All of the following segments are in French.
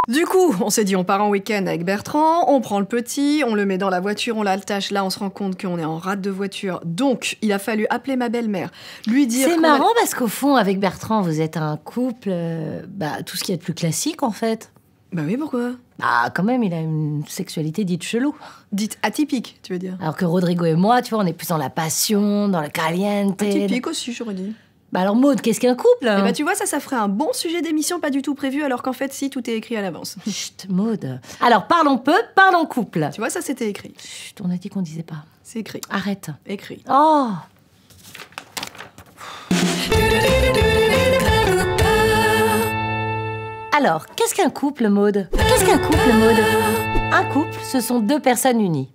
Du coup, on s'est dit on part en week-end avec Bertrand, on prend le petit, on le met dans la voiture, on l'attache, là on se rend compte qu'on est en rate de voiture. Donc, il a fallu appeler ma belle-mère, lui dire... C'est marrant parce qu'au fond, avec Bertrand, vous êtes un couple... tout ce qu'il y a de plus classique, en fait. Bah oui, pourquoi? Ah, quand même, il a une sexualité dite chelou. Dite atypique, tu veux dire? Alors que Rodrigo et moi, tu vois, on est plus dans la passion, dans le caliente. Atypique aussi, j'aurais dit. Bah alors Maud, qu'est-ce qu'un couple Eh bah tu vois, ça ferait un bon sujet d'émission pas du tout prévu, alors qu'en fait, si, tout est écrit à l'avance. Chut, Maud. Alors, parlons peu, parlons couple. Tu vois, ça c'était écrit. Chut, on a dit qu'on disait pas. C'est écrit. Arrête. Écrit. Oh. Alors, qu'est-ce qu'un couple, Maud? Qu'est-ce qu'un couple, Maud? Un couple, ce sont deux personnes unies.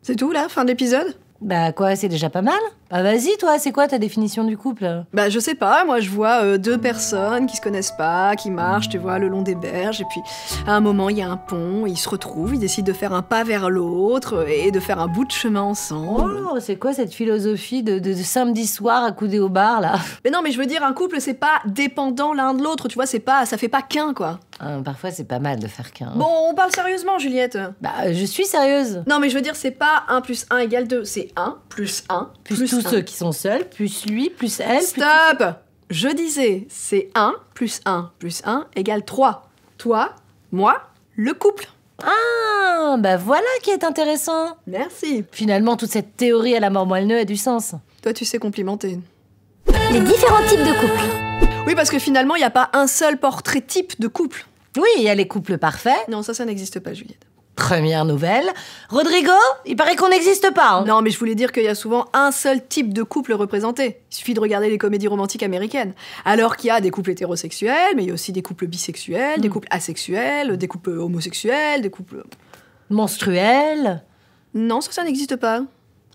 C'est tout, là? Fin de l'épisode? Bah quoi, c'est déjà pas mal? Bah vas-y, toi, c'est quoi ta définition du couple? Bah je sais pas, moi je vois deux personnes qui se connaissent pas, qui marchent, tu vois, le long des berges, et puis à un moment il y a un pont, ils se retrouvent, ils décident de faire un pas vers l'autre et de faire un bout de chemin ensemble. Oh, c'est quoi cette philosophie de samedi soir accoudé au bar, là? Mais non, mais je veux dire, un couple c'est pas dépendant l'un de l'autre, tu vois, ça fait pas qu'un, quoi. Parfois c'est pas mal de faire qu'un. Bon, on parle sérieusement, Juliette. Bah je suis sérieuse. Non mais je veux dire, c'est pas 1 + 1 = 2, c'est 1 + 1 plus tous ceux qui sont seuls, plus lui, plus elle. Stop! Je disais, c'est 1 + 1 + 1 = 3. Toi, moi, le couple. Ah, bah voilà qui est intéressant. Merci. Finalement, toute cette théorie à la mort moelle-neu a du sens. Toi, tu sais complimenter. Les différents types de couples. Oui, parce que finalement, il n'y a pas un seul portrait type de couple. Oui, il y a les couples parfaits. Non, ça n'existe pas, Juliette. Première nouvelle. Rodrigo, il paraît qu'on n'existe pas. Hein. Non, mais je voulais dire qu'il y a souvent un seul type de couple représenté. Il suffit de regarder les comédies romantiques américaines. Alors qu'il y a des couples hétérosexuels, mais il y a aussi des couples bisexuels, des couples asexuels, des couples homosexuels, des couples... Menstruels. Non, ça n'existe pas.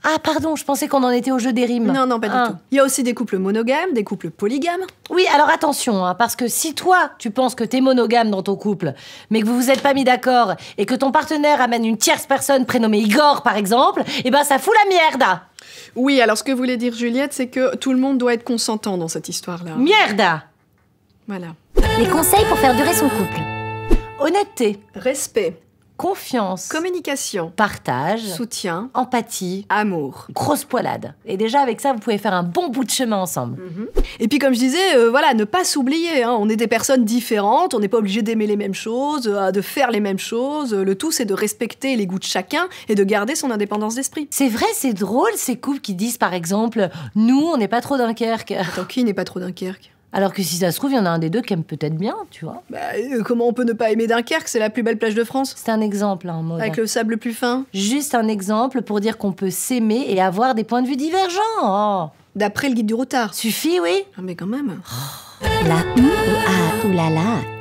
Ah, pardon, je pensais qu'on en était au jeu des rimes. Non, pas du tout. Il y a aussi des couples monogames, des couples polygames. Oui, alors attention, hein, parce que si toi, tu penses que t'es monogame dans ton couple, mais que vous vous êtes pas mis d'accord, et que ton partenaire amène une tierce personne prénommée Igor, par exemple, eh ben ça fout la merde. Oui, alors ce que voulait dire Juliette, c'est que tout le monde doit être consentant dans cette histoire-là. Merde. Voilà. Les conseils pour faire durer son couple. Honnêteté. Respect. Confiance. Communication. Partage. Soutien. Empathie. Amour. Grosse poilade. Et déjà, avec ça, vous pouvez faire un bon bout de chemin ensemble. Et puis, comme je disais, voilà, ne pas s'oublier. Hein. On est des personnes différentes, on n'est pas obligé d'aimer les mêmes choses, de faire les mêmes choses. Le tout, c'est de respecter les goûts de chacun et de garder son indépendance d'esprit. C'est vrai, c'est drôle, ces couples qui disent, par exemple, « Nous, on n'est pas trop Dunkerque. » Attends, qui n'est pas trop Dunkerque? Alors que si ça se trouve, il y en a un des deux qui aime peut-être bien, tu vois. Bah, comment on peut ne pas aimer Dunkerque? C'est la plus belle plage de France. C'est un exemple, hein, Maud. Avec le sable le plus fin. Juste un exemple pour dire qu'on peut s'aimer et avoir des points de vue divergents. Oh. D'après le guide du routard. Suffit, oui. Ah, mais quand même. La ou la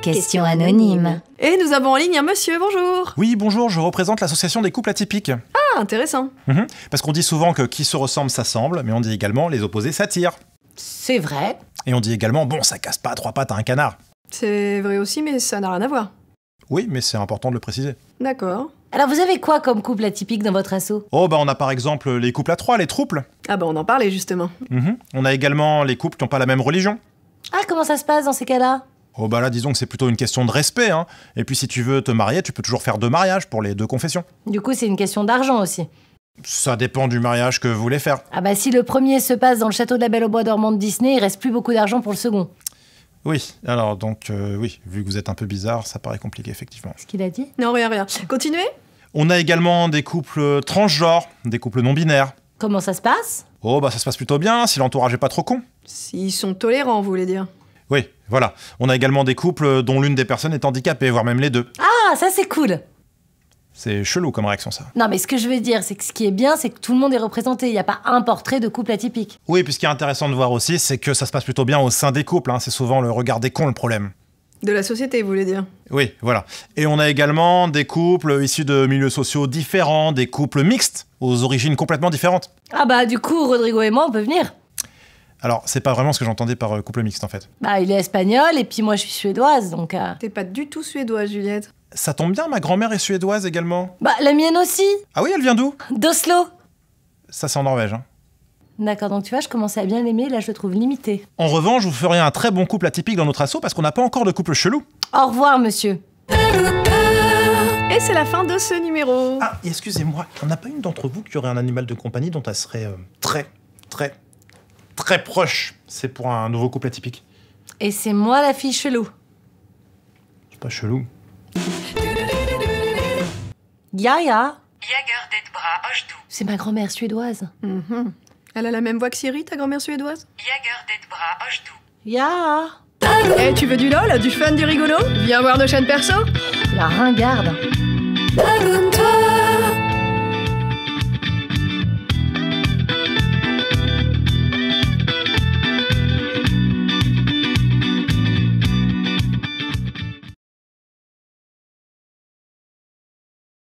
question anonyme. Et nous avons en ligne un monsieur, bonjour. Oui, bonjour, je représente l'association des couples atypiques. Ah, intéressant. Parce qu'on dit souvent que qui se ressemble s'assemble, mais on dit également les opposés s'attirent. C'est vrai. Et on dit également, bon, ça casse pas à trois pattes à un canard. C'est vrai aussi, mais ça n'a rien à voir. Oui, mais c'est important de le préciser. D'accord. Alors vous avez quoi comme couple atypique dans votre asso? Oh, bah on a par exemple les couples à trois, les trouples. Ah bah on en parlait justement. On a également les couples qui n'ont pas la même religion. Ah, comment ça se passe dans ces cas-là? Oh bah là, disons que c'est plutôt une question de respect, hein. Et puis si tu veux te marier, tu peux toujours faire 2 mariages pour les 2 confessions. Du coup, c'est une question d'argent aussi. Ça dépend du mariage que vous voulez faire. Ah bah si le premier se passe dans le château de la Belle au bois dormant de Disney, il reste plus beaucoup d'argent pour le second. Oui, alors donc, oui, vu que vous êtes un peu bizarre, ça paraît compliqué, effectivement. Ce qu'il a dit? Non, rien. Continuez. On a également des couples transgenres, des couples non-binaires. Comment ça se passe? Oh, bah ça se passe plutôt bien, si l'entourage est pas trop con. S'ils sont tolérants, vous voulez dire. Oui, voilà. On a également des couples dont l'une des personnes est handicapée, voire même les deux. Ah, ça c'est cool. C'est chelou comme réaction, ça. Non, mais ce que je veux dire, c'est que ce qui est bien, c'est que tout le monde est représenté. Il n'y a pas un portrait de couple atypique. Oui, puis ce qui est intéressant de voir aussi, c'est que ça se passe plutôt bien au sein des couples. Hein. C'est souvent le regard des cons le problème. De la société, vous voulez dire. Oui, voilà. Et on a également des couples issus de milieux sociaux différents, des couples mixtes, aux origines complètement différentes. Ah bah du coup, Rodrigo et moi, on peut venir. Alors, c'est pas vraiment ce que j'entendais par couple mixte, en fait. Bah, il est espagnol, et puis moi, je suis suédoise, donc... T'es pas du tout suédoise, Juliette. Ça tombe bien, ma grand-mère est suédoise également. Bah, la mienne aussi. Ah oui, elle vient d'où? D'Oslo. Ça, c'est en Norvège, hein. D'accord, donc tu vois, je commençais à bien l'aimer, là, je le trouve limité. En revanche, vous feriez un très bon couple atypique dans notre asso parce qu'on n'a pas encore de couple chelou. Au revoir, monsieur. Et c'est la fin de ce numéro. Ah, et excusez-moi, on n'a pas une d'entre vous qui aurait un animal de compagnie dont elle serait très proche? C'est pour un nouveau couple atypique. Et c'est moi la fille chelou. C'est pas chelou. Yaya. Jager det bra Oshdu. C'est ma grand-mère suédoise. Elle a la même voix que Siri, ta grand-mère suédoise? Jager det bra Oshdu. Ya. Eh, tu veux du lol, du fun, du rigolo? Viens voir nos chaînes perso. La ringarde. Abonne-toi